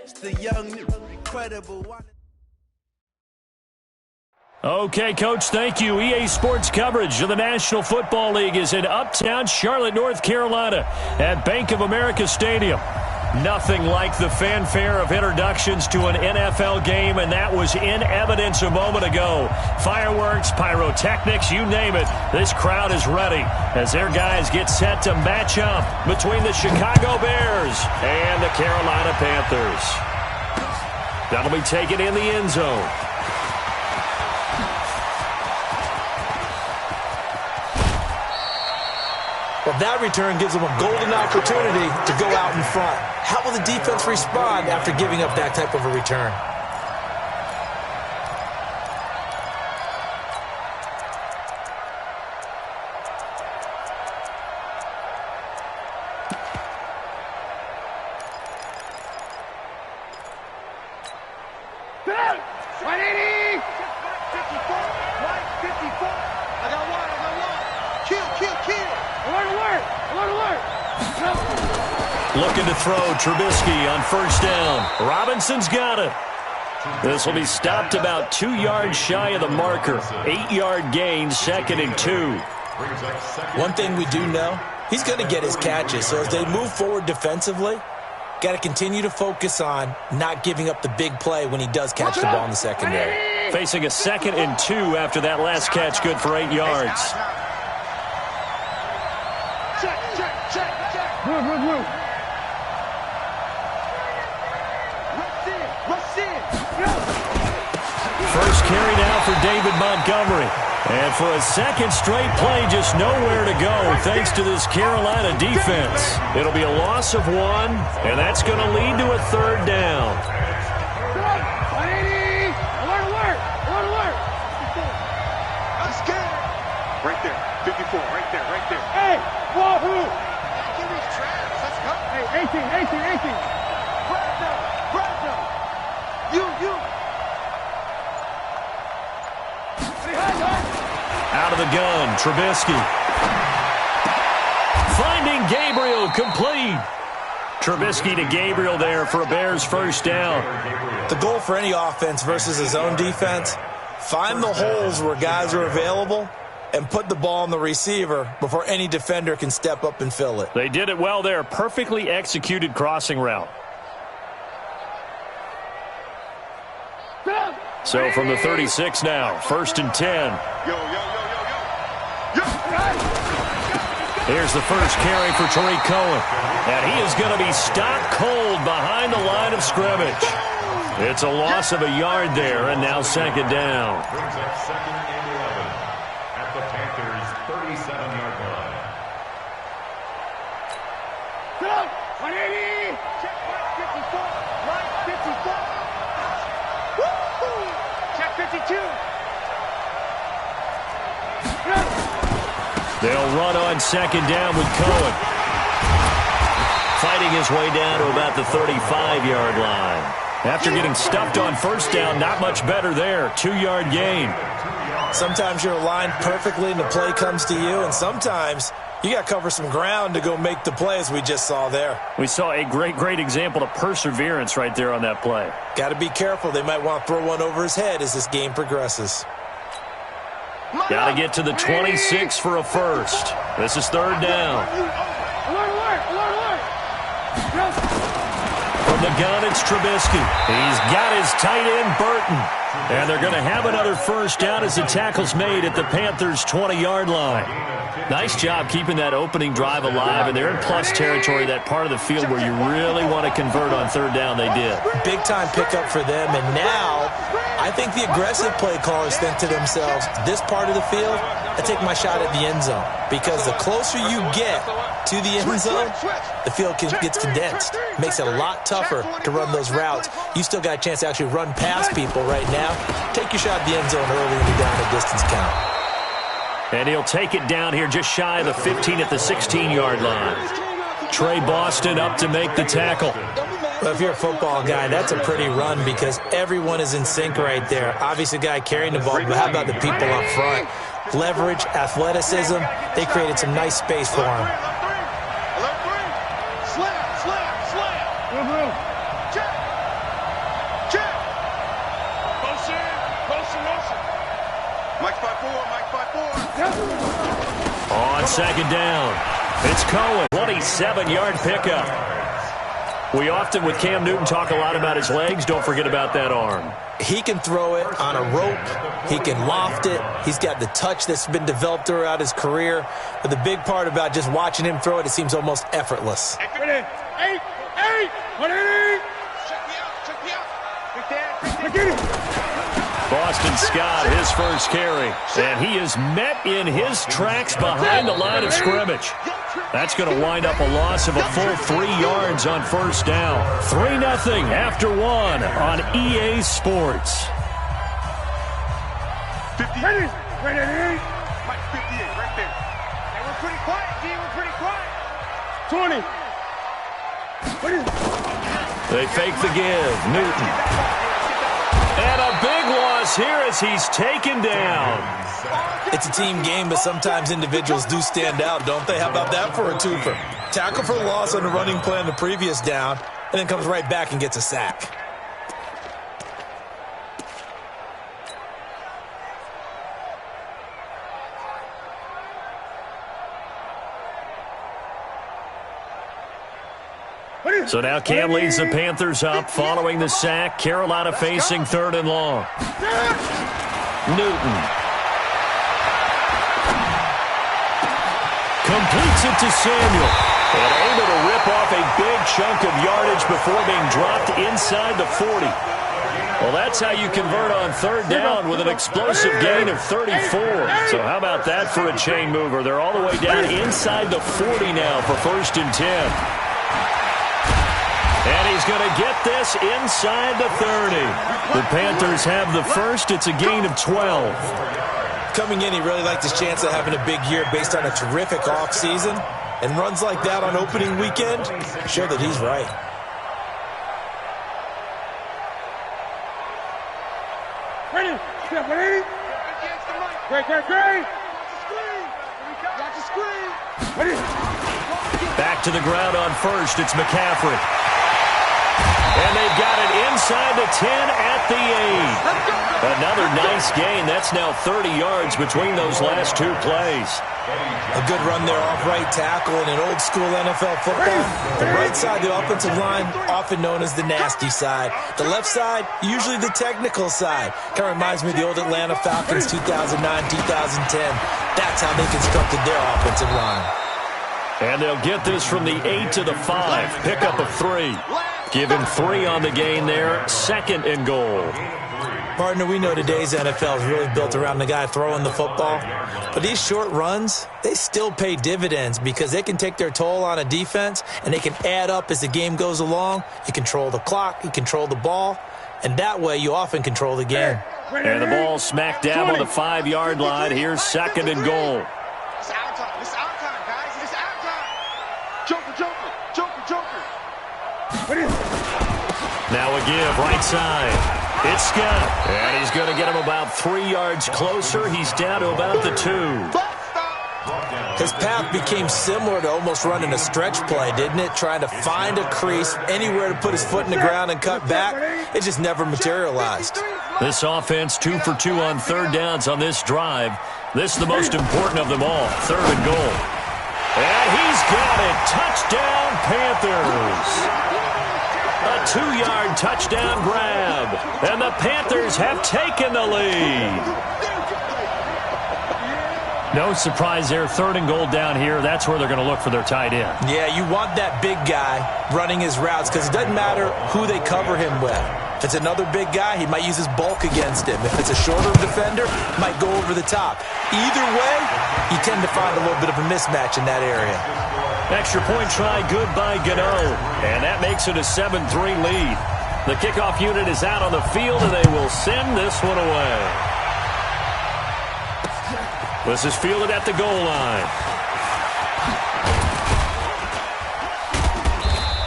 It's the young, incredible one. Okay, Coach, thank you. EA Sports coverage of the National Football League is in uptown Charlotte, North Carolina at Bank of America Stadium. Nothing like the fanfare of introductions to an NFL game, and that was in evidence a moment ago. Fireworks, pyrotechnics, you name it. This crowd is ready as their guys get set to match up between the Chicago Bears and the Carolina Panthers. That'll be taken in the end zone. Well, that return gives them a golden opportunity to go out in front. How will the defense respond after giving up that type of a return? Looking to throw, Trubisky on first down. Robinson's got it. This will be stopped about 2 yards shy of the marker. 8-yard gain, 2nd and 2. One thing we do know, he's going to get his catches. So as they move forward defensively, got to continue to focus on not giving up the big play when he does catch the ball in the secondary. Facing a 2nd and 2 after that last catch, good for 8 yards. First carry now for David Montgomery. And for a second straight play, just nowhere to go thanks to this Carolina defense. It'll be a loss of 1, and that's going to lead to a 3rd down. Right there, 54, right there, right there. Hey, wahoo! Give these traps, let's go. Hey, 18. Brando. You. Out of the gun, Trubisky. Finding Gabriel, complete. Trubisky to Gabriel there for a Bears first down. The goal for any offense versus his own defense, find the holes where guys are available and put the ball on the receiver before any defender can step up and fill it. They did it well there. Perfectly executed crossing route. So from the 36 now, 1st and 10. Here's the first carry for Tariq Cohen. And he is going to be stopped cold behind the line of scrimmage. It's a loss of a yard there, and now 2nd down. Brings up 2nd and 11 at the Panthers' 37-yard line. 180! Check right 54, right 54. Woo-hoo! Check 52. They'll run on 2nd down with Cohen. Fighting his way down to about the 35-yard line. After getting stuffed on first down, not much better there. 2-yard gain. Sometimes you're aligned perfectly and the play comes to you, and sometimes you got to cover some ground to go make the play, as we just saw there. We saw a great example of perseverance right there on that play. Got to be careful. They might want to throw one over his head as this game progresses. Got to get to the 26 for a first. This is 3rd down. Alert! From the gun, it's Trubisky. He's got his tight end, Burton. And they're going to have another first down as the tackle's made at the Panthers' 20-yard line. Nice job keeping that opening drive alive, and they're in plus territory, that part of the field where you really want to convert on 3rd down. They did. Big-time pickup for them, and now I think the aggressive play callers think to themselves, this part of the field, I take my shot at the end zone, because the closer you get to the end zone, the field gets condensed. Makes it a lot tougher to run those routes. You still got a chance to actually run past people right now. Take your shot at the end zone early in the down and distance count. And he'll take it down here just shy of the 15 at the 16-yard line. Trey Boston up to make the tackle. Well, if you're a football guy, that's a pretty run because everyone is in sync right there. Obviously, the guy carrying the ball, but how about the people up front? leverage, athleticism. They created some nice space for him. Alert three. Slam, slam, slam. Check. Check. Motion, motion, motion. Mike 5-4, Mike 5-4. On second down, it's Cohen. 27-yard pickup. We often, with Cam Newton, talk a lot about his legs. Don't forget about that arm. He can throw it on a rope. He can loft it. He's got the touch that's been developed throughout his career. But the big part about just watching him throw it seems almost effortless. Check me out. Big Dan. Boston Scott, his first carry. And he is met in his tracks behind the line of scrimmage. That's going to wind up a loss of a full 3 yards on first down. 3-0 after 1 on EA Sports. 58. Ready. Mike 58, right there. Hey, we're pretty quiet, D. We're pretty quiet. 20. They fake the give. Newton. And a big loss here as he's taken down. It's a team game, but sometimes individuals do stand out, don't they? How about that for a twofer? Tackle for loss on the running play on the previous down, and then comes right back and gets a sack. So now Cam leads the Panthers up following the sack. Carolina facing 3rd and long. Newton. Completes it to Samuel. And able to rip off a big chunk of yardage before being dropped inside the 40. Well, that's how you convert on 3rd down with an explosive gain of 34. So how about that for a chain mover? They're all the way down inside the 40 now for 1st and 10. And he's going to get this inside the 30. The Panthers have the first. It's a gain of 12. Coming in, he really liked his chance of having a big year based on a terrific offseason. And runs like that on opening weekend show that he's right. Ready. Step ready. Great. Watch the screen. Ready. Back to the ground on first. It's McCaffrey. And they've got it inside the 10 at the 8. Another nice gain. That's now 30 yards between those last 2 plays. A good run there off right tackle in an old-school NFL football. The right side of the offensive line, often known as the nasty side. The left side, usually the technical side. Kind of reminds me of the old Atlanta Falcons 2009, 2010. That's how they constructed their offensive line. And they'll get this from the 8 to the 5. Pickup of 3. Give him 3 on the gain there. 2nd and goal. Partner, we know today's NFL is really built around the guy throwing the football. But these short runs, they still pay dividends because they can take their toll on a defense and they can add up as the game goes along. You control the clock, you control the ball, and that way you often control the game. And the ball smack dab on the 5-yard line. Here's 2nd and goal. It's our time. It's our time, guys. It's our time. Joker. Now a give, right side. It's Scott. And he's going to get him about 3 yards closer. He's down to about the 2. His path became similar to almost running a stretch play, didn't it? Trying to find a crease, anywhere to put his foot in the ground and cut back. It just never materialized. This offense 2 for 2 on 3rd downs on this drive. This is the most important of them all. 3rd and goal. And he's got it. Touchdown, Panthers. A 2-yard touchdown grab. And the Panthers have taken the lead. No surprise there. 3rd and goal down here. That's where they're going to look for their tight end. Yeah, you want that big guy running his routes because it doesn't matter who they cover him with. If it's another big guy, he might use his bulk against him. If it's a shorter defender, he might go over the top. Either way, you tend to find a little bit of a mismatch in that area. Extra point try, good by Gano. And that makes it a 7-3 lead. The kickoff unit is out on the field, and they will send this one away. This is fielded at the goal line.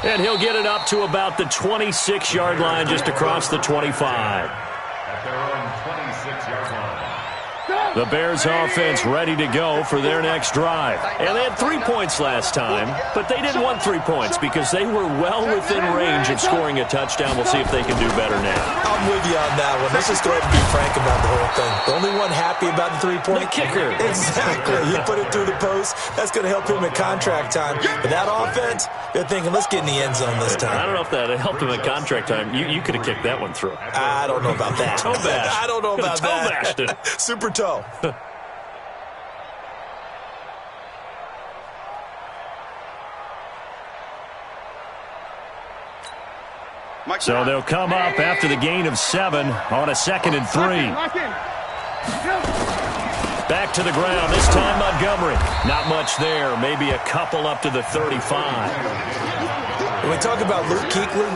And he'll get it up to about the 26-yard line, just across the 25. At their own 26-yard line. The Bears offense ready to go for their next drive. And they had 3 points last time, but they didn't want 3 points because they were well within range of scoring a touchdown. We'll see if they can do better now. I'm with you on that one. Let's just go ahead and be frank about the whole thing. The only one happy about the 3-point? The kicker. Exactly. He put it through the post. That's going to help him in contract time. But that offense, they're thinking, let's get in the end zone this time. I don't know if that helped him in contract time. You could have kicked that one through. I don't know about that. Toe bash. I don't know about toe that. Bashed it. Super toe. So they'll come up after the gain of 7 on a 2nd and 3. Back to the ground, this time Montgomery. Not much there, maybe a couple up to the 35. When we talk about Luke Kuechly,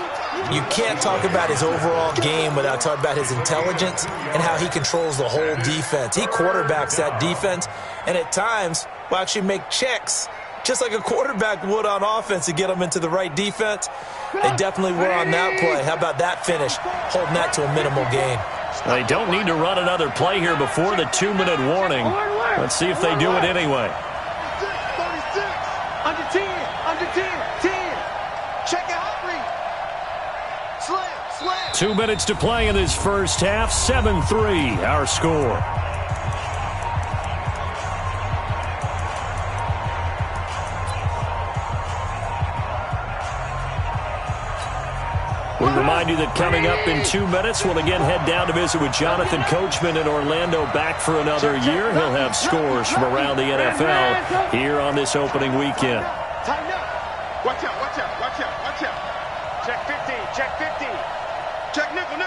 you can't talk about his overall game without talking about his intelligence and how he controls the whole defense. He quarterbacks that defense, and at times will actually make checks, just like a quarterback would on offense to get them into the right defense. They definitely were on that play. How about that finish, holding that to a minimal gain? They don't need to run another play here before the 2-minute warning. Let's see if they do it anyway. 36, under 10, under 10, 10. Check out, read. Slam. 2 minutes to play in this first half. 7-3, our score. We remind you that coming up in 2 minutes, we'll again head down to visit with Jonathan Coachman in Orlando, back for another year. He'll have scores from around the NFL here on this opening weekend. Tighten up. Watch out. Check 15, check 15. Check nickel.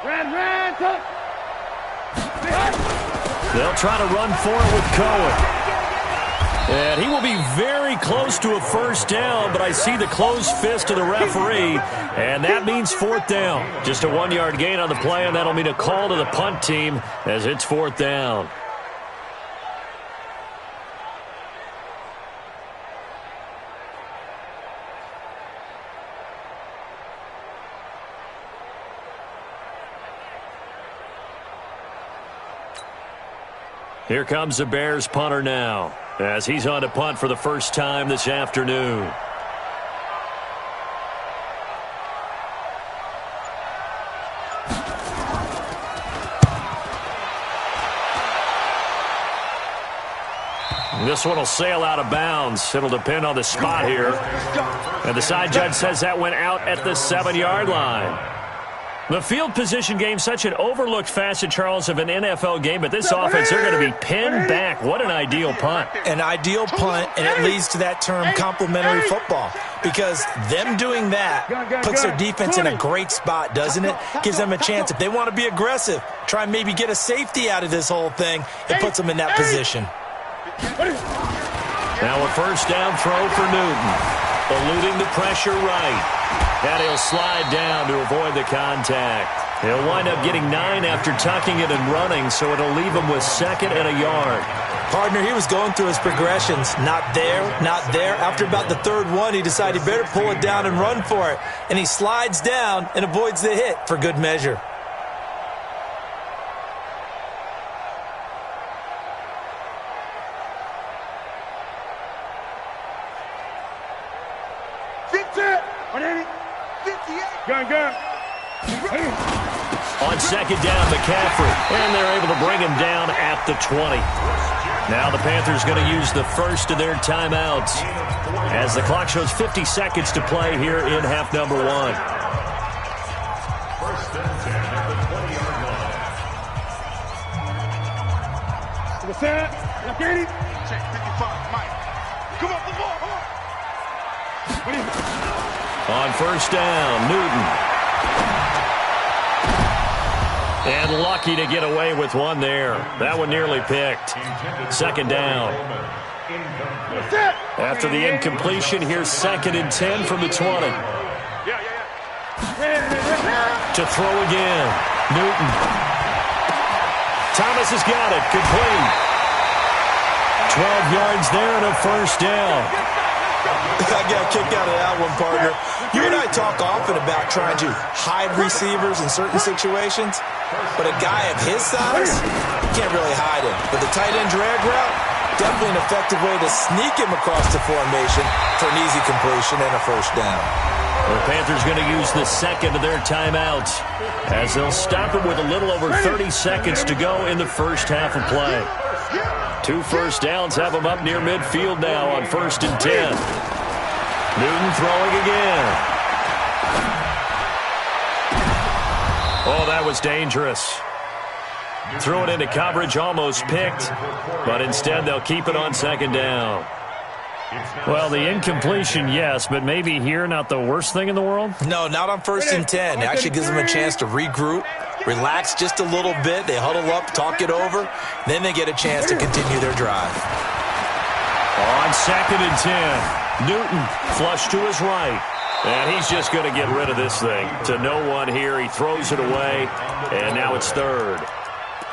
Ran, tuck. They'll try to run for it with Cohen. And he will be very close to a first down, but I see the closed fist of the referee, and that means 4th down. Just a 1-yard gain on the play, and that'll mean a call to the punt team as it's 4th down. Here comes the Bears punter now, as he's on to punt for the first time this afternoon. This one will sail out of bounds. It'll depend on the spot here. And the side judge says that went out at the 7-yard line. The field position game, such an overlooked facet, Charles, of an NFL game, but this offense, they're going to be pinned back. What an ideal punt. An ideal punt, and it leads to that term complementary football, because them doing that puts their defense in a great spot, doesn't it? Gives them a chance. If they want to be aggressive, try and maybe get a safety out of this whole thing, it puts them in that position. Now a first down throw for Newton. Eluding the pressure right. And he'll slide down to avoid the contact. He'll wind up getting 9 after tucking it and running, so it'll leave him with 2nd and a yard. Partner, he was going through his progressions. Not there. After about the 3rd one, he decided he better pull it down and run for it. And he slides down and avoids the hit for good measure. Gun. On 2nd down, McCaffrey. And they're able to bring him down at the 20. Now the Panthers going to use the first of their timeouts as the clock shows 50 seconds to play here in half number 1. First and 10 at the 20-yard line. To the side. Look at it. Check 55, Mike. Come on, On first down, Newton. And lucky to get away with one there. That one nearly picked. 2nd down. After the incompletion, here's 2nd and 10 from the 20. To throw again. Newton. Thomas has got it. Complete. 12 yards there and a first down. I got kicked out of that one, partner. You and I talk often about trying to hide receivers in certain situations, but a guy of his size, you can't really hide him. But the tight end drag route, definitely an effective way to sneak him across the formation for an easy completion and a first down. The Panthers going to use the second of their timeouts as they'll stop it with a little over 30 seconds to go in the first half of play. 2 first downs have them up near midfield now on 1st and 10. Newton throwing again. Oh, that was dangerous. Threw it into coverage, almost picked, but instead they'll keep it on 2nd down. Well, the incompletion, yes, but maybe here not the worst thing in the world? No, not on 1st and 10. It actually gives them a chance to regroup, relax just a little bit. They huddle up, talk it over. Then they get a chance to continue their drive. On 2nd and 10, Newton flush to his right. And he's just going to get rid of this thing. To no one here, he throws it away, and now it's 3rd.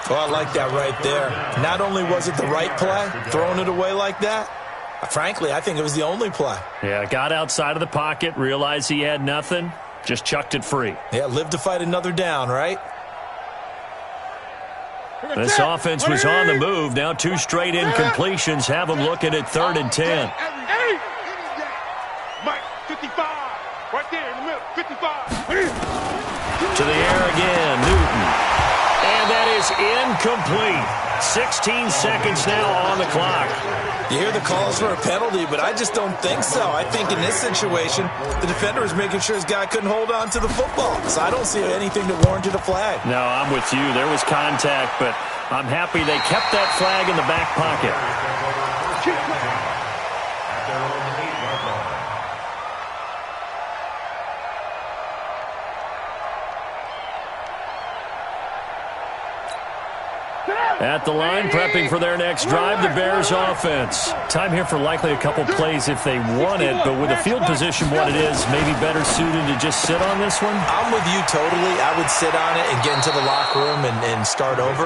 Oh, I like that right there. Not only was it the right play, throwing it away like that, frankly, I think it was the only play. Yeah, got outside of the pocket, realized he had nothing, just chucked it free. Yeah, live to fight another down, right? This offense was on the move. Now 2 straight incompletions have them looking at 3rd and 10. Mike, 55. Right there in the middle, 55. To the air again, Newton. And that is incomplete. 16 seconds now on the clock. You hear the calls for a penalty, but I just don't think so. I think in this situation, the defender was making sure his guy couldn't hold on to the football. So I don't see anything that warranted a flag. No, I'm with you. There was contact, but I'm happy they kept that flag in the back pocket. At the line, prepping for their next drive, the Bears offense. Time here for likely a couple plays if they want it, but with the field position what it is, maybe better suited to just sit on this one? I'm with you totally. I would sit on it and get into the locker room and start over.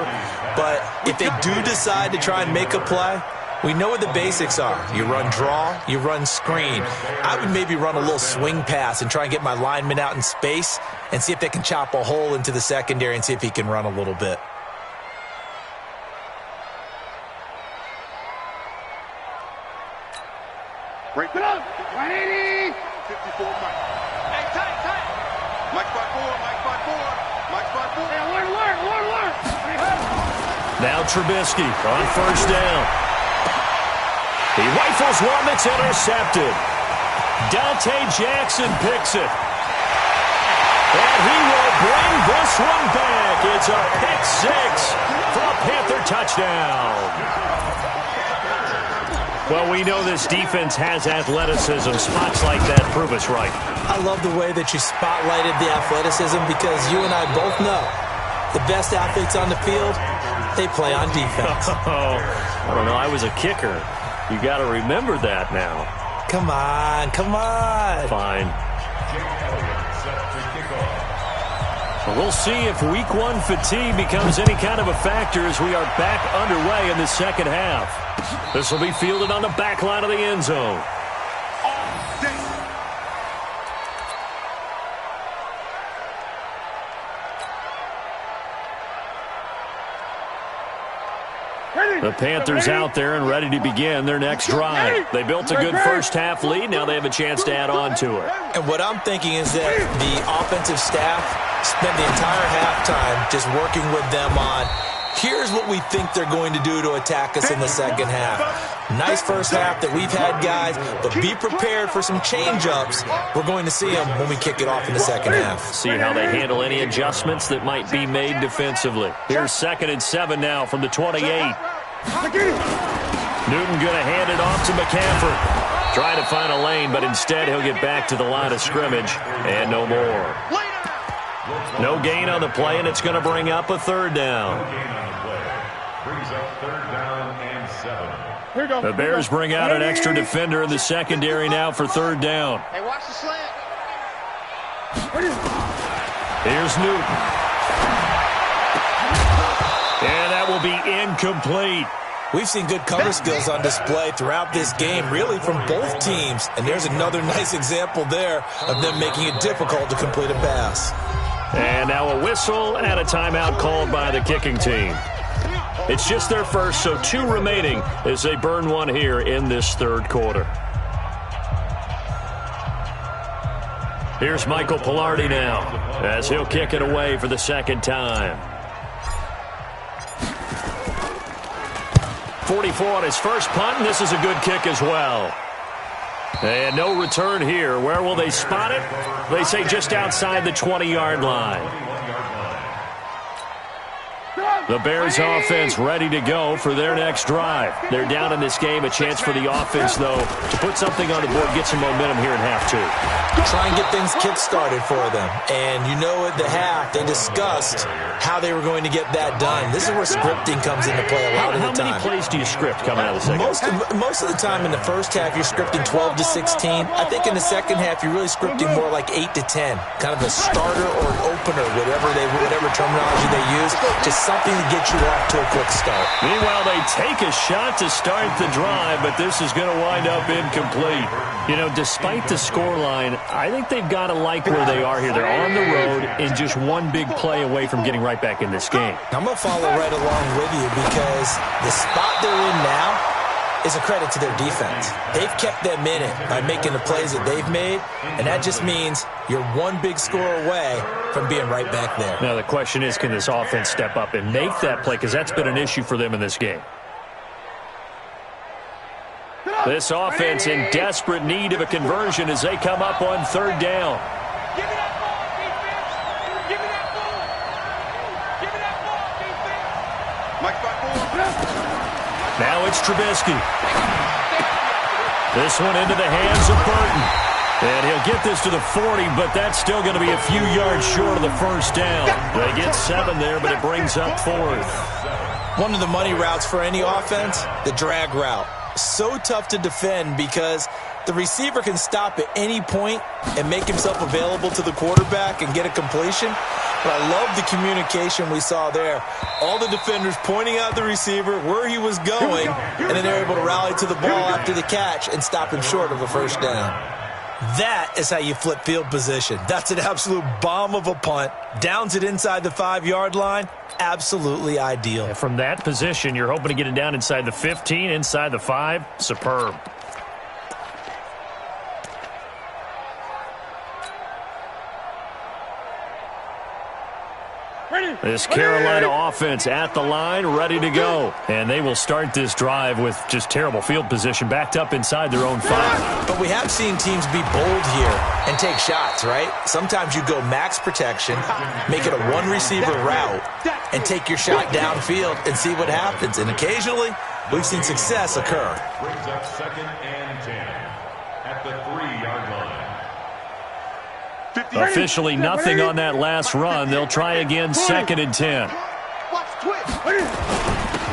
But if they do decide to try and make a play, we know what the basics are. You run draw, you run screen. I would maybe run a little swing pass and try and get my lineman out in space and see if they can chop a hole into the secondary and see if he can run a little bit. Break it up. 180. 54, Mike. Hey, tight. Mike spot 4. Mike spot 4. Hey, alert. Now Trubisky on 1st down. He rifles one that's intercepted. Dante Jackson picks it. And he will bring this one back. It's a pick 6 for a Panther touchdown. Well, we know this defense has athleticism. Spots like that prove us right. I love the way that you spotlighted the athleticism because you and I both know the best athletes on the field, they play on defense. Oh, I don't know. I was a kicker. You got to remember that now. Come on. Fine. We'll see if Week 1 fatigue becomes any kind of a factor as we are back underway in the second half. This will be fielded on the back line of the end zone. The Panthers out there and ready to begin their next drive. They built a good first half lead. Now they have a chance to add on to it. And what I'm thinking is that the offensive staff spent the entire halftime just working with them on, here's what we think they're going to do to attack us in the second half. Nice first half that we've had, guys, but be prepared for some change-ups. We're going to see them when we kick it off in the second half. See how they handle any adjustments that might be made defensively. Here's 2nd and 7 now from the 28. Newton going to hand it off to McCaffrey. Trying to find a lane, but instead he'll get back to the line of scrimmage and no more. No gain on the play, and it's going to bring up a 3rd down. Brings up 3rd down and 7. The Bears bring out an extra defender in the secondary now for 3rd down. Hey, watch the slant. Here's Newton. And that will be incomplete. We've seen good cover skills on display throughout this game, really from both teams. And there's another nice example there of them making it difficult to complete a pass. And now a whistle and a timeout called by the kicking team. It's just their first, so 2 remaining as they burn one here in this third quarter. Here's Michael Pilardi now as he'll kick it away for the second time. 44 on his first punt, and this is a good kick as well. And no return here. Where will they spot it? They say just outside the 20-yard line. The Bears offense ready to go for their next drive. They're down in this game. A chance for the offense, though, to put something on the board, get some momentum here in half 2. Try and get things kick-started for them. And you know at the half, they discussed how they were going to get that done. This is where scripting comes into play a lot of the time. How many plays do you script coming out of the second? Most of the time in the first half, you're scripting 12 to 16. I think in the second half, you're really scripting more like 8 to 10. Kind of a starter or an opener, whatever terminology they use. Just something to get you off to a quick start. Meanwhile, they take a shot to start the drive, but this is going to wind up incomplete. You know, despite the scoreline, I think they've got to like where they are here. They're on the road and just one big play away from getting right back in this game. I'm going to follow right along with you because the spot they're in now is a credit to their defense. They've kept them in it by making the plays that they've made, and that just means you're one big score away from being right back there. Now, the question is, can this offense step up and make that play? Because that's been an issue for them in this game. This offense in desperate need of a conversion as they come up on third down. Give me that ball, defense! Give me that ball! Give me that ball, defense! Mike spot 4. Now it's Trubisky. This one into the hands of Burton. And he'll get this to the 40, but that's still going to be a few yards short of the first down. They get 7 there, but it brings up 4th. One of the money routes for any offense, the drag route. So tough to defend because the receiver can stop at any point and make himself available to the quarterback and get a completion. But I love the communication we saw there. All the defenders pointing out the receiver, where he was going, and then they're able to rally to the ball after the catch and stop him short of a first down. That is how you flip field position. That's an absolute bomb of a punt. Downs it inside the 5-yard line. Absolutely ideal. And from that position, you're hoping to get it down inside the 15, inside the 5. Superb. This Carolina offense at the line, ready to go. And they will start this drive with just terrible field position, backed up inside their own 5. But we have seen teams be bold here and take shots, right? Sometimes you go max protection, make it a one-receiver route, and take your shot downfield and see what happens. And occasionally, we've seen success occur. Brings up 2nd and 10 at the 3-yard line. Officially nothing on that last run. They'll try again 2nd and 10.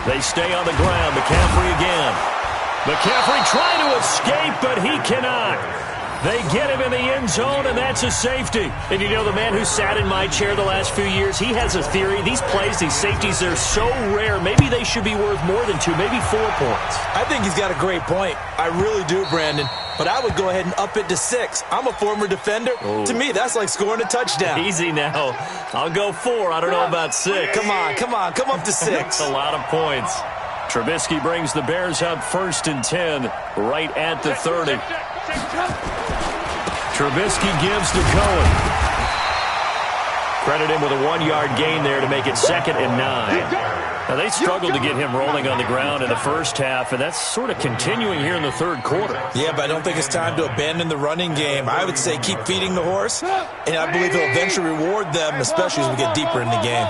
They stay on the ground. McCaffrey again. McCaffrey trying to escape, but he cannot. They get him in the end zone, and that's a safety. And you know, the man who sat in my chair the last few years, he has a theory. These plays, these safeties, they're so rare. Maybe they should be worth more than 2, maybe 4 points. I think he's got a great point. I really do, Brandon. But I would go ahead and up it to 6. I'm a former defender. Ooh. To me, that's like scoring a touchdown. Easy now. I'll go 4. I don't know about 6. Come on. Come up to 6. That's a lot of points. Trubisky brings the Bears up 1st and 10, right at the 30. Trubisky gives to Cohen. Credit him with a 1-yard gain there to make it 2nd and 9. Now, they struggled to get him rolling on the ground in the first half, and that's sort of continuing here in the third quarter. Yeah, but I don't think it's time to abandon the running game. I would say keep feeding the horse, and I believe he'll eventually reward them, especially as we get deeper in the game.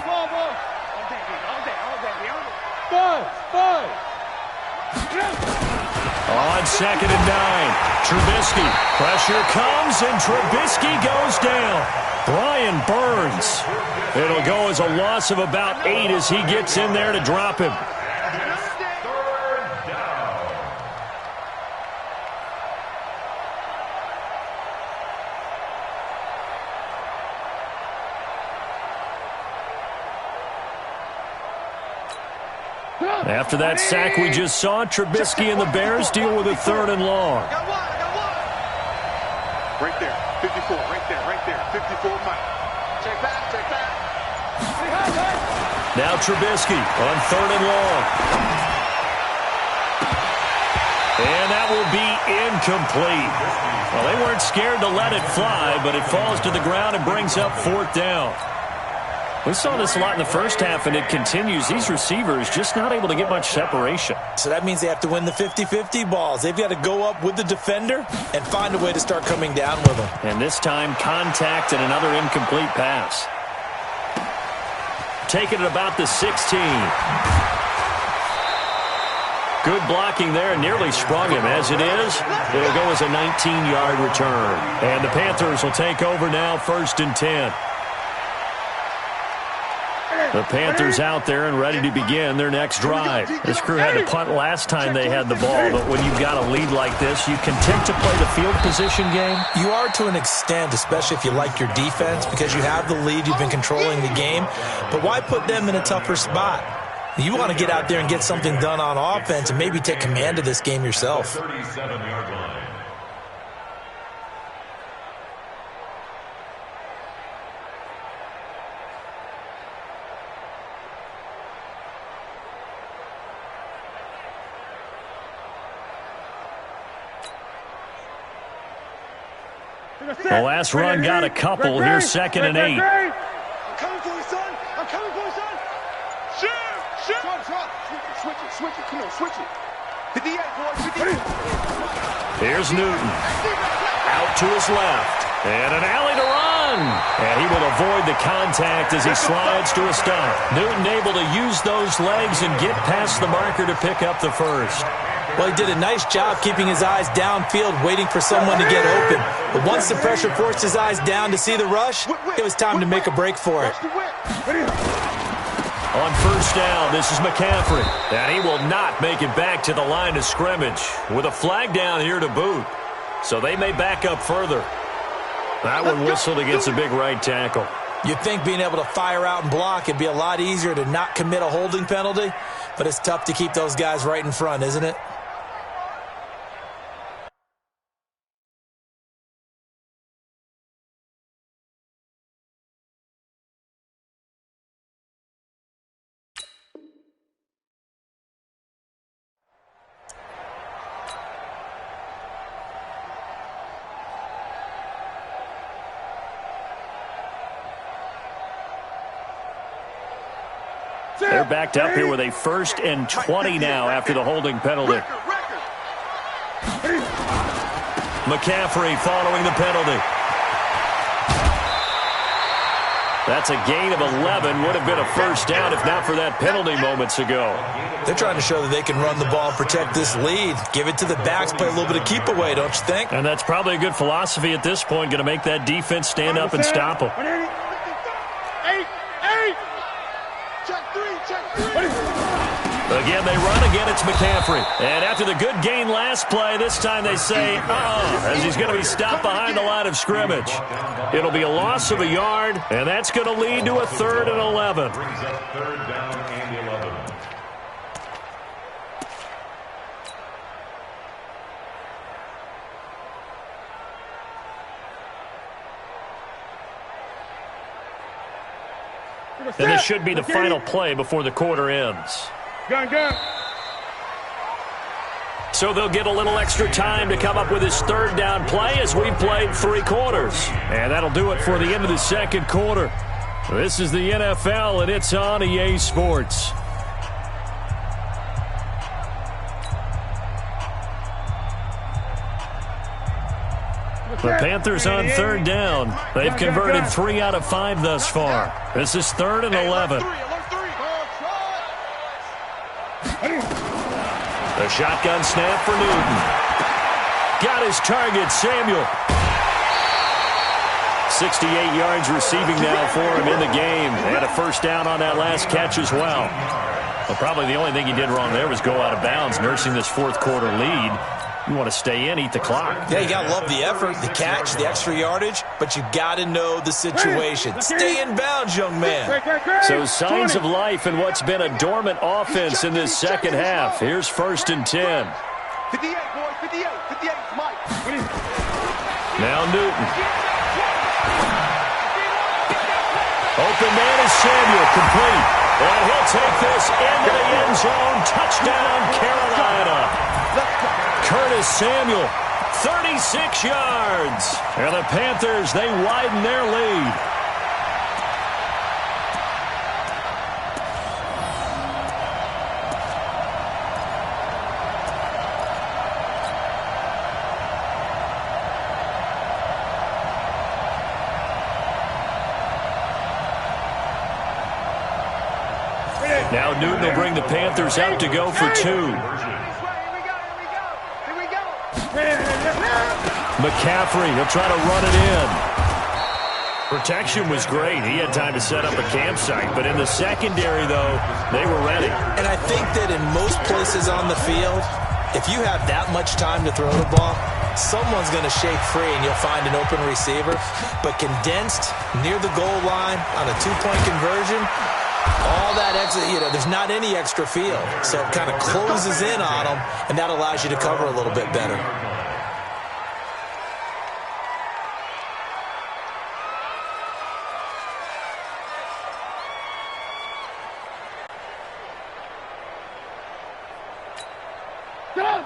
On 2nd and 9, Trubisky. Pressure comes, and Trubisky goes down. Brian Burns. It'll go as a loss of about 8 as he gets in there to drop him. After that sack we just saw, Trubisky and the Bears deal with a 3rd and long. Right there, 54, right there, 54, Mike. Check back. Now Trubisky on 3rd and long. And that will be incomplete. Well, they weren't scared to let it fly, but it falls to the ground and brings up 4th down. We saw this a lot in the first half, and it continues. These receivers just not able to get much separation. So that means they have to win the 50-50 balls. They've got to go up with the defender and find a way to start coming down with them. And this time, contact and another incomplete pass. Taken at about the 16. Good blocking there, and nearly sprung him. As it is, it'll go as a 19-yard return. And the Panthers will take over now, 1st and 10. The Panthers out there and ready to begin their next drive. This crew had to punt last time they had the ball, but when you've got a lead like this, you content to play the field position game? You are to an extent, especially if you like your defense, because you have the lead, you've been controlling the game. But why put them in a tougher spot? You want to get out there and get something done on offense and maybe take command of this game yourself. 37-yard line. The last run got a couple. Here's 2nd and 8. I'm coming for you, son. I'm coming for you, son. Shoot. Switch it. Come on, switch it. 58, boys. 58. Here's Newton. Out to his left. And an alley to run. And he will avoid the contact as he slides to a stop. Newton able to use those legs and get past the marker to pick up the 1st. Well, he did a nice job keeping his eyes downfield, waiting for someone to get open. But once the pressure forced his eyes down to see the rush, it was time to make a break for it. On 1st down, this is McCaffrey. And he will not make it back to the line of scrimmage with a flag down here to boot. So they may back up further. That one whistled against a big right tackle. You'd think being able to fire out and block, it'd be a lot easier to not commit a holding penalty. But it's tough to keep those guys right in front, isn't it? They're backed up here with a 1st and 20 now after the holding penalty. McCaffrey following the penalty. That's a gain of 11. Would have been a 1st down if not for that penalty moments ago. They're trying to show that they can run the ball and protect this lead. Give it to the backs, play a little bit of keep away, don't you think? And that's probably a good philosophy at this point, going to make that defense stand up and stop them. Again, they run. Again, it's McCaffrey. And after the good gain last play, this time they say, as he's going to be stopped behind the line of scrimmage. It'll be a loss of a yard, and that's going to lead to a 3rd and 11. Brings up 3rd down and 11. And this should be the final play before the quarter ends. Gun. So they'll get a little extra time to come up with his 3rd down play as we've played 3 quarters. And that'll do it for the end of the 2nd quarter. This is the NFL, and it's on EA Sports. The Panthers on 3rd down. They've converted 3 out of 5 thus far. This is 3rd and 11. The shotgun snap for Newton. Got his target, Samuel. 68 yards receiving now for him in the game. They had a 1st down on that last catch as well. Well, probably the only thing he did wrong there was go out of bounds, nursing this 4th quarter lead. You want to stay in, eat the clock. Yeah, you got to love the effort, the catch, the extra yardage, but you got to know the situation. Stay in bounds, young man. So signs of life in what's been a dormant offense in this second half. Here's 1st and 10. 58, boys, 58, 58, Mike. Now Newton. Open man is Samuel, complete. And he'll take this into the end zone. Touchdown, Carolina. Curtis Samuel, 36 yards. And the Panthers, they widen their lead. Now Newton will bring the Panthers out to go for 2. McCaffrey, he'll try to run it in. Protection was great. He had time to set up a campsite. But in the secondary, though, they were ready. And I think that in most places on the field, if you have that much time to throw the ball, someone's going to shake free and you'll find an open receiver. But condensed near the goal line on a 2-point conversion, all that extra, there's not any extra field. So it kind of closes in on them, and that allows you to cover a little bit better.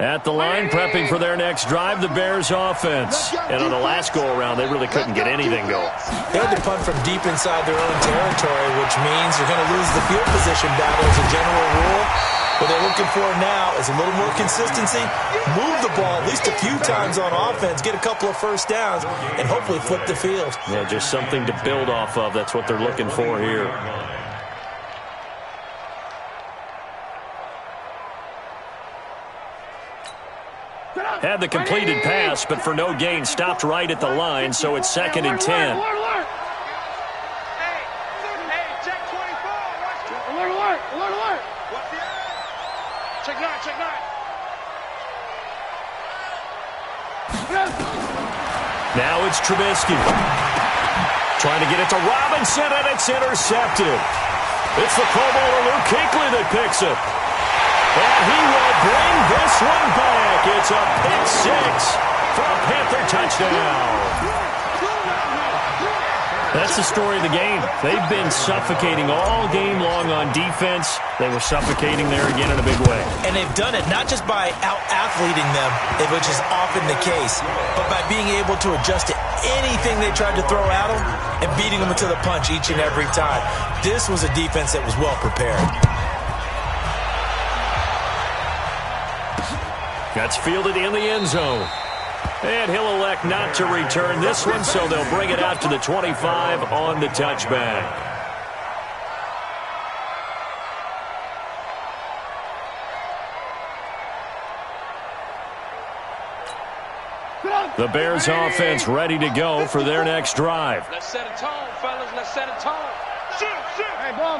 At the line, prepping for their next drive, the Bears offense. And on the last go-around, they really couldn't get anything going. They had to punt from deep inside their own territory, which means you're going to lose the field position battle as a general rule. What they're looking for now is a little more consistency, move the ball at least a few times on offense, get a couple of first downs, and hopefully flip the field. Yeah, just something to build off of. That's what they're looking for here. Had the completed pass, but for no gain, stopped right at the line, so it's 2nd and 10. Hey, check 24. Alert. What's the check 9, check 9. Now it's Trubisky. Trying to get it to Robinson, and it's intercepted. It's the Pro Bowler Luke Kuechly that picks it. And he will bring this one back. It's a pick 6 for a Panther touchdown. That's the story of the game. They've been suffocating all game long on defense. They were suffocating there again in a big way. And they've done it not just by out-athleting them, which is often the case, but by being able to adjust to anything they tried to throw at them and beating them to the punch each and every time. This was a defense that was well prepared. That's fielded in the end zone. And he'll elect not to return this one, so they'll bring it out to the 25 on the touchback. The Bears offense ready to go for their next drive. Let's set a tone, fellas. Let's set a tone. Shoot. Hey, ball.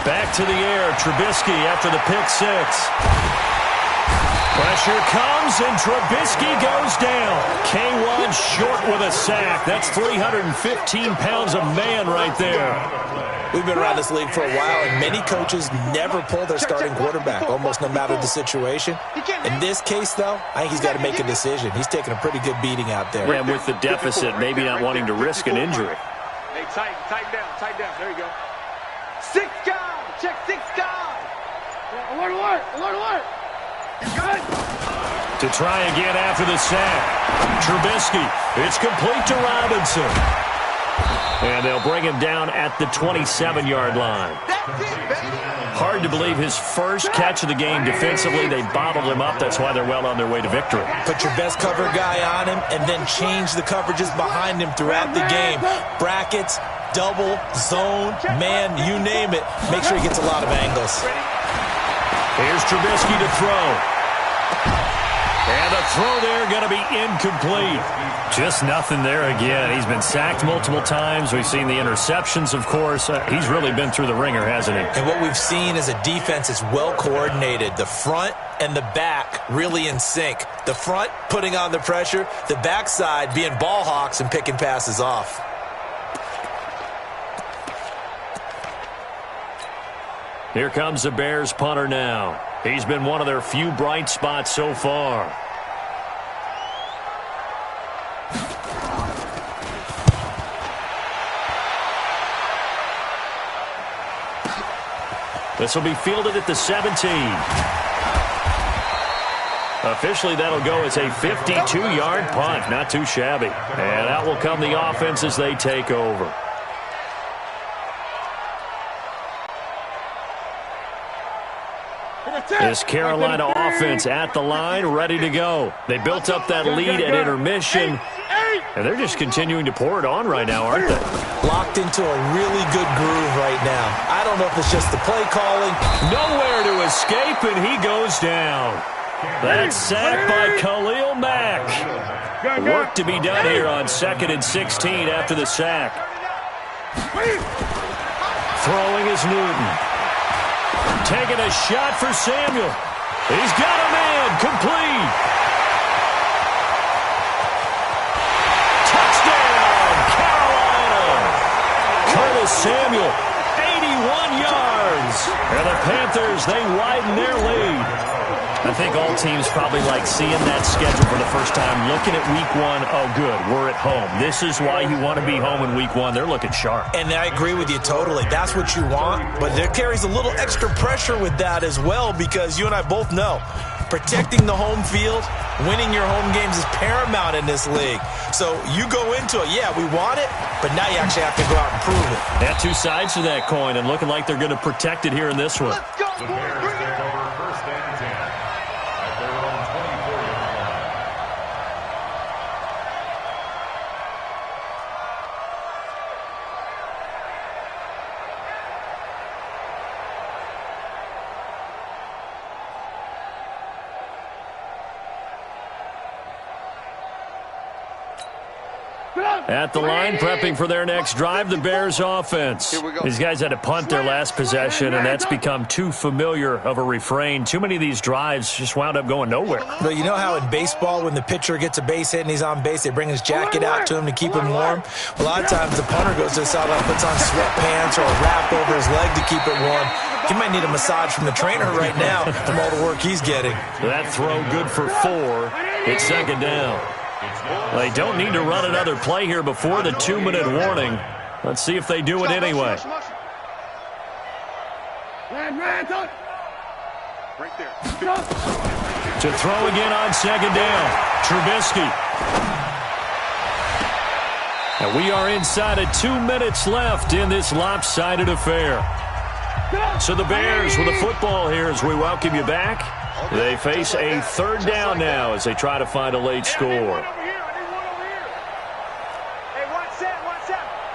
Back to the air, Trubisky after the pick 6. Pressure comes, and Trubisky goes down. K1 short with a sack. That's 315 pounds of man right there. We've been around this league for a while, and many coaches never pull their starting quarterback, almost no matter the situation. In this case, though, I think he's got to make a decision. He's taking a pretty good beating out there. And with the deficit, maybe not wanting to risk an injury. Hey, tighten down. There you go. 6 guys. Check 6 guys. Alert. Good. To try again after the sack. Trubisky, it's complete to Robinson. And they'll bring him down at the 27-yard line. That's it, baby. Hard to believe his first catch of the game defensively. They bottled him up. That's why they're well on their way to victory. Put your best cover guy on him and then change the coverages behind him throughout the game. Brackets, double, zone, man, you name it. Make sure he gets a lot of angles. Here's Trubisky to throw. And the throw there going to be incomplete. Just nothing there again. He's been sacked multiple times. We've seen the interceptions, of course. He's really been through the ringer, hasn't he? And what we've seen is a defense is well coordinated. The front and the back really in sync. The front putting on the pressure. The backside being ball hawks and picking passes off. Here comes the Bears punter now. He's been one of their few bright spots so far. This will be fielded at the 17. Officially, that'll go as a 52-yard punt. Not too shabby. And out will come the offense as they take over. This Carolina offense at the line, ready to go. They built up that lead at intermission, and they're just continuing to pour it on right now, aren't they? Locked into a really good groove right now. I don't know if it's just the play calling. Nowhere to escape, and he goes down. That's sacked by Khalil Mack. Work to be done here on 2nd and 16 after the sack. Throwing is Newton. Taking a shot for Samuel. He's got a man. Complete. Touchdown, Carolina. Curtis Samuel, 81 yards. And the Panthers, they widen their lead. I think all teams probably like seeing that schedule for the first time, looking at week 1. Oh, good, we're at home. This is why you want to be home in week 1. They're looking sharp. And I agree with you totally. That's what you want, but there carries a little extra pressure with that as well, because you and I both know protecting the home field, winning your home games is paramount in this league. So you go into it, yeah, we want it, but now you actually have to go out and prove it. Got two sides to that coin, and looking like they're going to protect it here in this one. The Bears take over 1st and 10 at their own 24-yard line. At the line, prepping for their next drive, the Bears offense. These guys had to punt their last possession, and that's become too familiar of a refrain. Too many of these drives just wound up going nowhere. But you know how in baseball, when the pitcher gets a base hit and he's on base, they bring his jacket out to him to keep him warm? A lot of times the punter goes to the sideline, puts on sweatpants or a wrap over his leg to keep it warm. He might need a massage from the trainer right now from all the work he's getting. That throw good for 4. It's 2nd down. They don't need to run another play here before the 2-minute warning. Let's see if they do it anyway. To throw again on 2nd down. Trubisky. And we are inside of 2 minutes left in this lopsided affair. So the Bears with the football here as we welcome you back. They face a 3rd down now as they try to find a late score.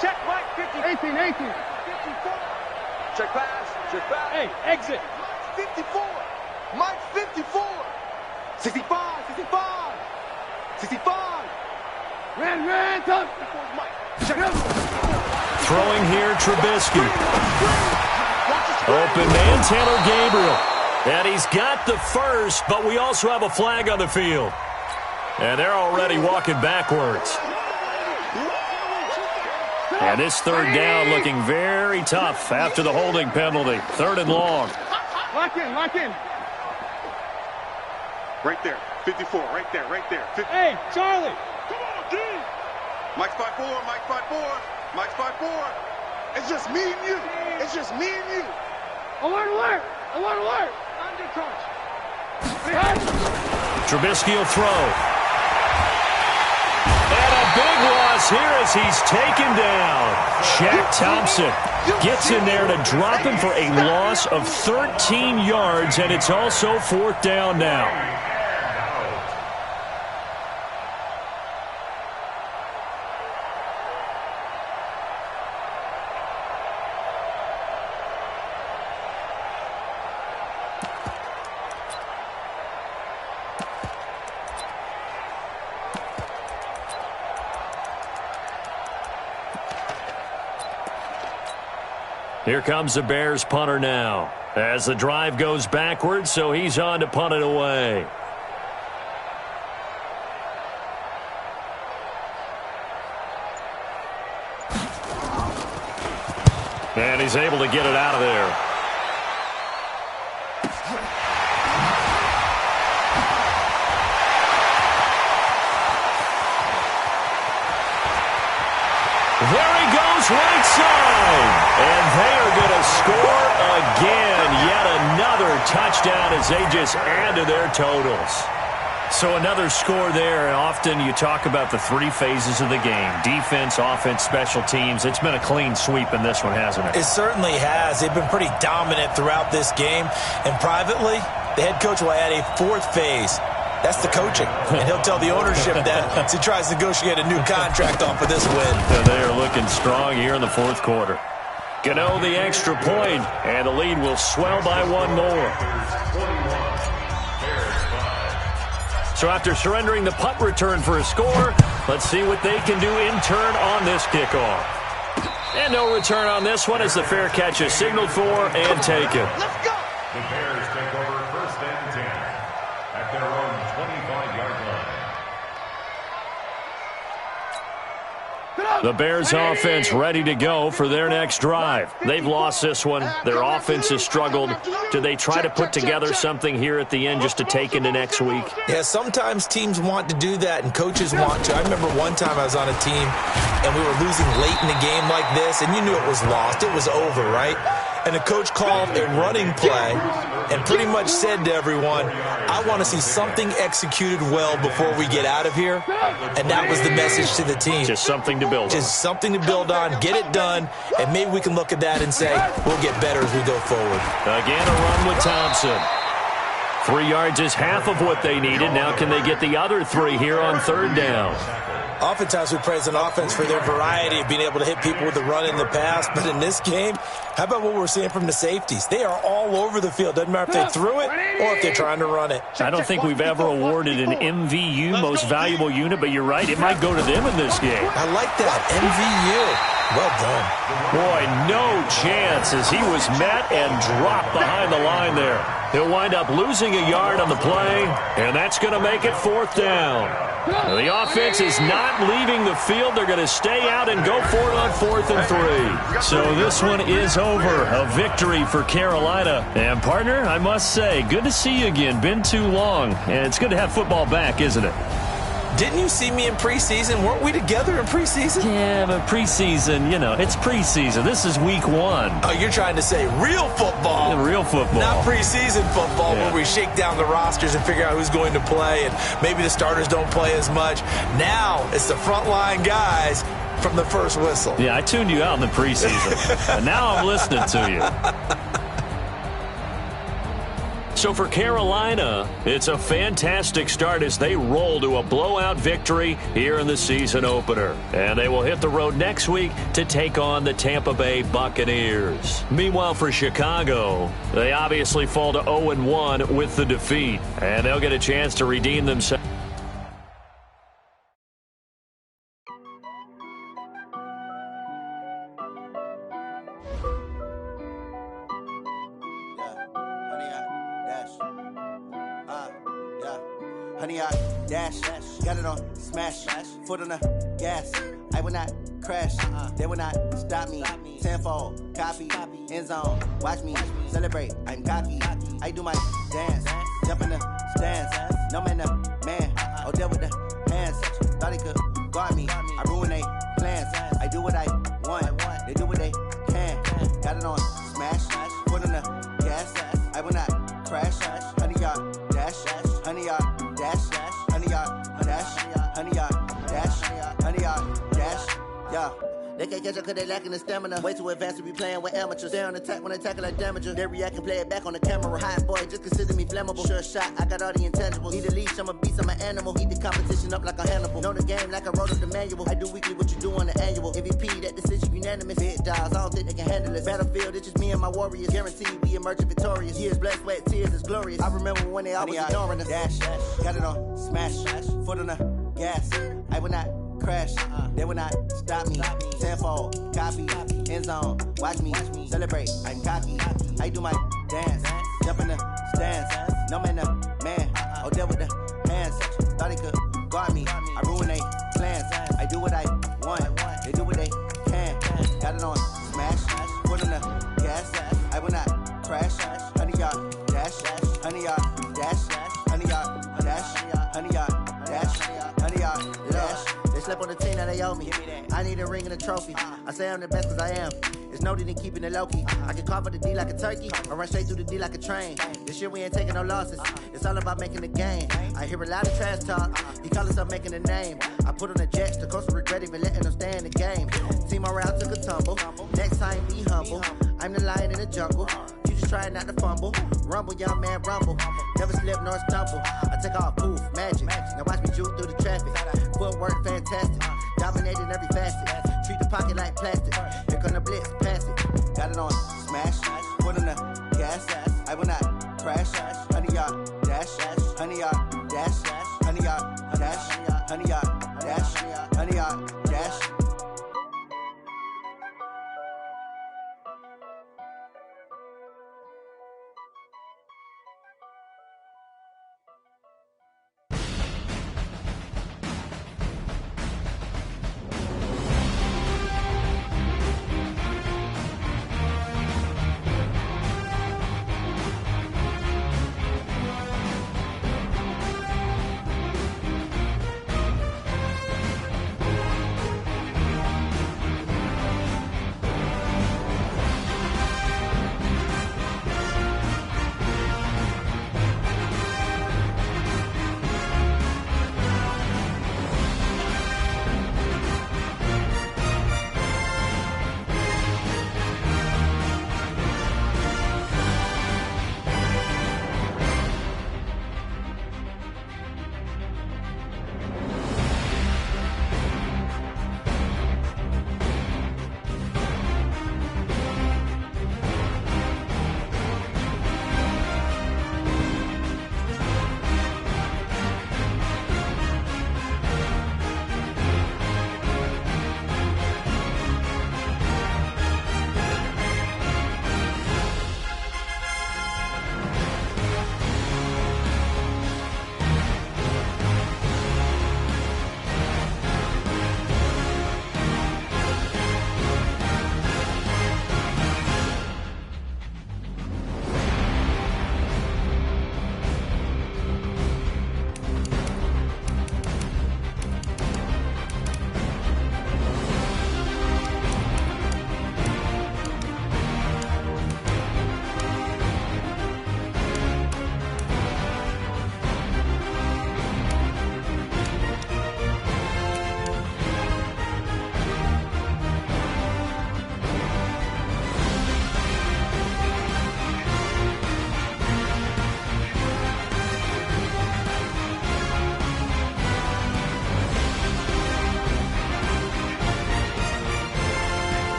Check Mike, 50. 18. 54. Check pass. Check pass. Hey, exit. 54. Mike 54. 65. 65. 65. Ran, touch. Check out. Throwing here, Trubisky. Open man, Taylor Gabriel. And he's got the first, but we also have a flag on the field. And they're already walking backwards. And this 3rd down looking very tough after the holding penalty. 3rd and long. Lock in. Right there. 54. Right there. 50. Hey, Charlie. Come on, D. Mike's 5'4. Mike's 5'4. Mike's 5'4. It's just me and you. It's just me and you. Alert. Under touch. Trubisky will throw. And a big loss here as he's taken down. Shaq Thompson gets in there to drop him for a loss of 13 yards, and it's also 4th down now. Here comes the Bears punter now. As the drive goes backwards, so he's on to punt it away. And he's able to get it out of there. There he goes, right side. And they are going to score again. Yet another touchdown as they just add to their totals. So another score there. And often you talk about the three phases of the game. Defense, offense, special teams. It's been a clean sweep in this one, hasn't it? It certainly has. They've been pretty dominant throughout this game. And privately, the head coach will add a fourth phase. That's the coaching. And he'll tell the ownership that as he tries to negotiate a new contract off of this win. And they are looking strong here in the fourth quarter. Gano the extra point, and the lead will swell by one more. So after surrendering the punt return for a score, let's see what they can do in turn on this kickoff. And no return on this one as the fair catch is signaled for and taken. Let's go. The Bears take over 1st and 10 at their own 25-yard line. The Bears offense ready to go for their next drive. They've lost this one. Their offense has struggled. Do they try to put together something here at the end just to take into next week? Yeah, sometimes teams want to do that and coaches want to. I remember one time I was on a team and we were losing late in the game like this and you knew it was lost. It was over, right? And the coach called a running play and pretty much said to everyone, I want to see something executed well before we get out of here. And that was the message to the team. Just something to build on. Just something to build on, get it done, and maybe we can look at that and say, we'll get better as we go forward. Again, a run with Thompson. 3 yards is half of what they needed. Now can they get the other 3 here on 3rd down? Oftentimes we praise an offense for their variety of being able to hit people with the run in the pass. But in this game, how about what we're seeing from the safeties? They are all over the field. Doesn't matter if they threw it or if they're trying to run it. I don't think we've ever awarded an MVU, most valuable unit, but you're right. It might go to them in this game. I like that. MVU. Well done. Boy, no chance as he was met and dropped behind the line there. He'll wind up losing a yard on the play, and that's going to make it 4th down. The offense is not leaving the field. They're going to stay out and go for it on 4th and 3. So this one is over. A victory for Carolina. And, partner, I must say, good to see you again. Been too long. And it's good to have football back, isn't it? Didn't you see me in preseason? Weren't we together in preseason? Yeah, but preseason, you know, it's preseason. This is week 1. Oh, you're trying to say real football. Yeah, real football. Not preseason football Yeah. where we shake down the rosters and figure out who's going to play and maybe the starters don't play as much. Now it's the frontline guys from the first whistle. Yeah, I tuned you out in the preseason. And now I'm listening to you. So for Carolina, it's a fantastic start as they roll to a blowout victory here in the season opener. And they will hit the road next week to take on the Tampa Bay Buccaneers. Meanwhile, for Chicago, they obviously fall to 0-1 with the defeat. And they'll get a chance to redeem themselves. Honey, I dash, got it on smash, foot on the gas. I will not crash, they will not stop me. Tenfold, copy, end zone, watch me celebrate. I'm cocky, I do my dance, jump in the stands. No man, the man, oh, there with the hands. Thought he could guard me, I ruin they plans. I do what I want, they do what they can. Got it on smash, foot on the gas. I will not crash, honey, y'all dash, honey, y'all dash, honey, y'all dash, honey, y'all dash, honey, y'all dash, yeah. They can't catch up cause they lacking the stamina. Way too advanced to be playing with amateurs. Stay on attack when they tackle like damager. They react and play it back on the camera. Hot boy, just consider me flammable. Sure shot, I got all the intangibles. Need a leash, I'm a beast, I'm an animal. Eat the competition up like a Hannibal. Know the game like I wrote up the manual. I do weekly what you do on the annual. MVP, that decision unanimous. Big dogs, I don't think they can handle it. Battlefield, it's just me and my warriors. Guaranteed we emerge victorious. Years, blood, sweat, tears, it's glorious. I remember when they always ignoring us. Dash, got it on smash, foot on the gas. I will not crash. They will not stop me. Tenfold, copy, end zone. Watch me celebrate. I'm cocky. I do my dance. Jump in the stands. No man, man. Oh, there with the hands. Thought he could guard me. I ruin they plans. I do what I want. They do what they can. Got it on smash. Put on the gas. I will not crash. 100-yard dash. 100-yard dash. 100-yard dash. 100-yard dash. 100-yard dash. They slept on the team that they owe me. I need a ring and a trophy. I say I'm the best cause I am. It's noted in keeping it low-key. I can carve up the D like a turkey or run straight through the D like a train. This year we ain't taking no losses. It's all about making the game. I hear a lot of trash talk. He call himself making a name. I put on the Jets. The coach will regret even letting them stay in the game. Team morale took a tumble. Next time be humble. I'm the lion in the jungle. You just try not to fumble. Rumble, young man, rumble. Never slip nor stumble. I take off, poof, magic. Now watch me juke through the traffic. Footwork fantastic. Dominating every facet. Treat the pocket like plastic. Here come the blitz, pass it. Got it on smash. Put on the gas. I will not crash.